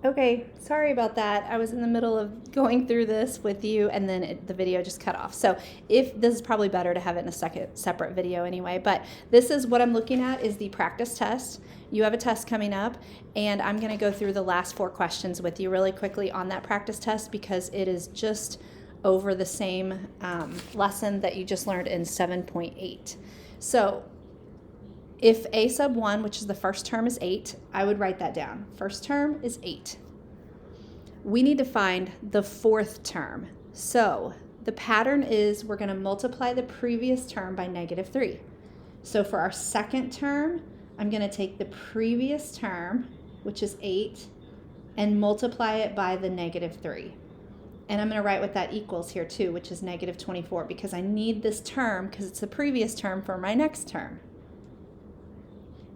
Okay, sorry about that. I was in the middle of going through this with you and then the video just cut off. So if this is probably better to have it in a separate video anyway, but this is what I'm looking at is the practice test. You have a test coming up and I'm gonna go through the last 4 questions with you really quickly on that practice test because it is just over the same lesson that you just learned in 7.8. So if a sub 1, which is the first term, is 8, I would write that down. First term is 8. We need to find the 4th term. So the pattern is we're going to multiply the previous term by -3. So for our second term, I'm going to take the previous term, which is 8, and multiply it by the -3. And I'm going to write what that equals here too, which is -24, because I need this term because it's the previous term for my next term.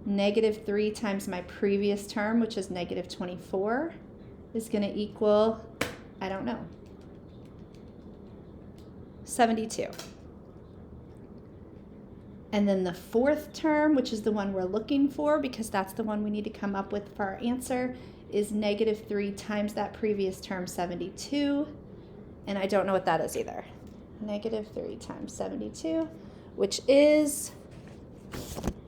-3 times my previous term, which is -24, is going to equal, I don't know, 72. And then the 4th term, which is the one we're looking for because that's the one we need to come up with for our answer, is -3 times that previous term, 72. And I don't know what that is either. -3 times 72, which is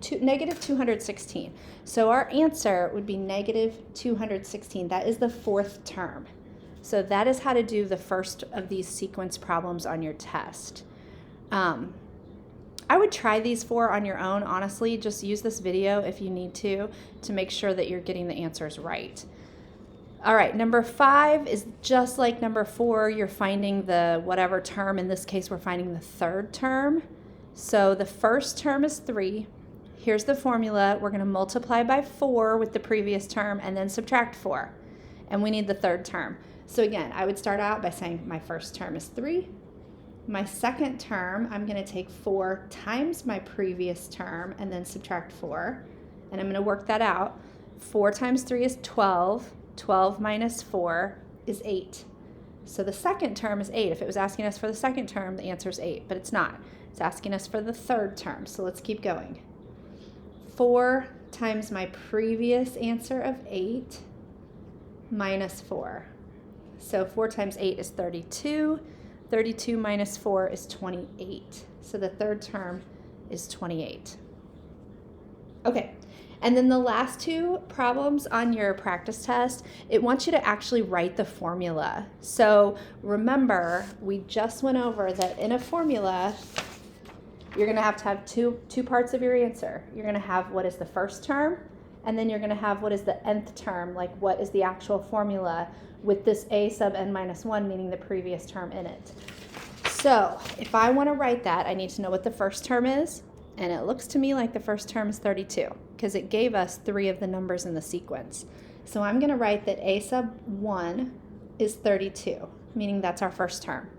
-216. So our answer would be -216. That is the 4th term. So that is how to do the first of these sequence problems on your test. I would try these 4 on your own, honestly. Just use this video if you need to make sure that you're getting the answers right. All right, number 5 is just like number 4. You're finding the whatever term. In this case, we're finding the 3rd term. So the first term is 3. Here's the formula. We're going to multiply by 4 with the previous term and then subtract 4. And we need the 3rd term. So again, I would start out by saying my first term is 3. My second term, I'm going to take 4 times my previous term and then subtract 4. And I'm going to work that out. 4 times 3 is 12. 12 minus 4 is 8. So the second term is 8. If it was asking us for the second term, the answer is 8, but it's not. It's asking us for the 3rd term. So let's keep going. 4 times my previous answer of 8 minus 4. So 4 times 8 is 32. 32 minus 4 is 28. So the 3rd term is 28. Okay, and then the last 2 problems on your practice test, it wants you to actually write the formula. So remember, we just went over that in a formula, you're going to have two parts of your answer. You're going to have what is the first term, and then you're going to have what is the nth term, like what is the actual formula with this a sub n minus 1, meaning the previous term in it. So if I want to write that, I need to know what the first term is, and it looks to me like the first term is 32 because it gave us 3 of the numbers in the sequence. So I'm going to write that a sub 1 is 32, meaning that's our first term.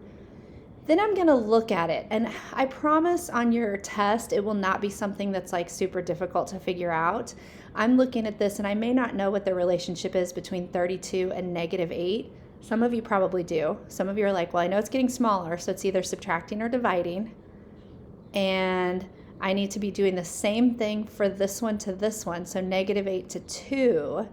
Then I'm going to look at it, and I promise on your test it will not be something that's like super difficult to figure out. I'm looking at this and I may not know what the relationship is between 32 and -8. Some of you probably do. Some of you are like, well, I know it's getting smaller, so it's either subtracting or dividing. And I need to be doing the same thing for this one to this one, so -8 to 2.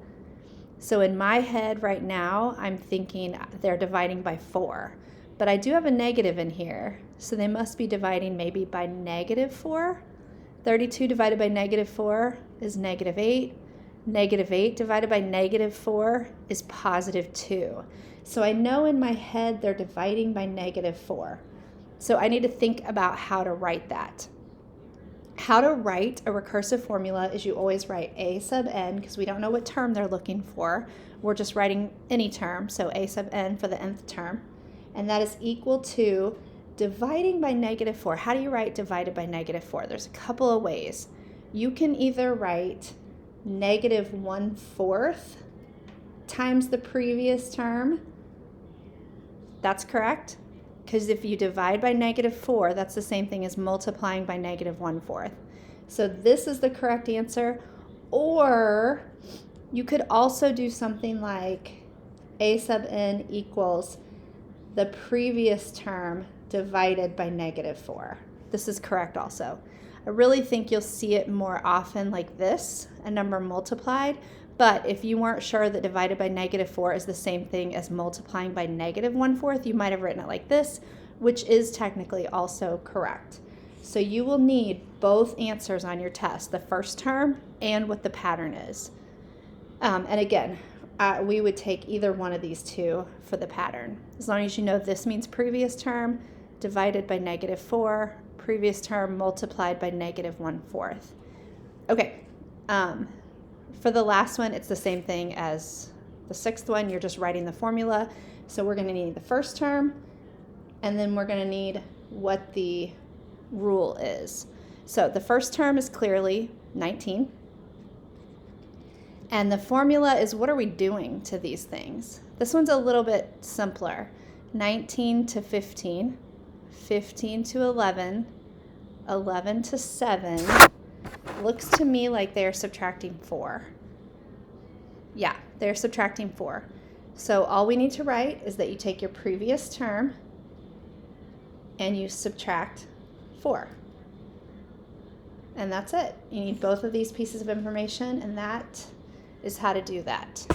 So in my head right now, I'm thinking they're dividing by 4. But I do have a negative in here, so they must be dividing maybe by -4. 32 divided by -4 is -8. -8 divided by -4 is +2. So I know in my head they're dividing by -4. So I need to think about how to write that. How to write a recursive formula is you always write a sub n, because we don't know what term they're looking for. We're just writing any term, so a sub n for the nth term. And that is equal to dividing by -4. How do you write divided by -4? There's a couple of ways. You can either write -1/4 times the previous term. That's correct, because if you divide by -4, that's the same thing as multiplying by -1/4. So this is the correct answer. Or you could also do something like a sub n equals the previous term divided by -4. This is correct also. I really think you'll see it more often like this, a number multiplied, But if you weren't sure that divided by -4 is the same thing as multiplying by -1/4, you might have written it like this, which is technically also correct. So you will need both answers on your test, the first term and what the pattern is. And again, we would take either one of these two for the pattern. As long as you know this means previous term divided by -4, previous term multiplied by -1/4. Okay, for the last one, it's the same thing as the sixth one. You're just writing the formula. So we're going to need the first term, and then we're going to need what the rule is. So the first term is clearly 19. And the formula is, what are we doing to these things? This one's a little bit simpler. 19 to 15, 15 to 11, 11 to 7. Looks to me like they're subtracting 4. Yeah, they're subtracting 4. So all we need to write is that you take your previous term and you subtract 4. And that's it. You need both of these pieces of information, and that is how to do that.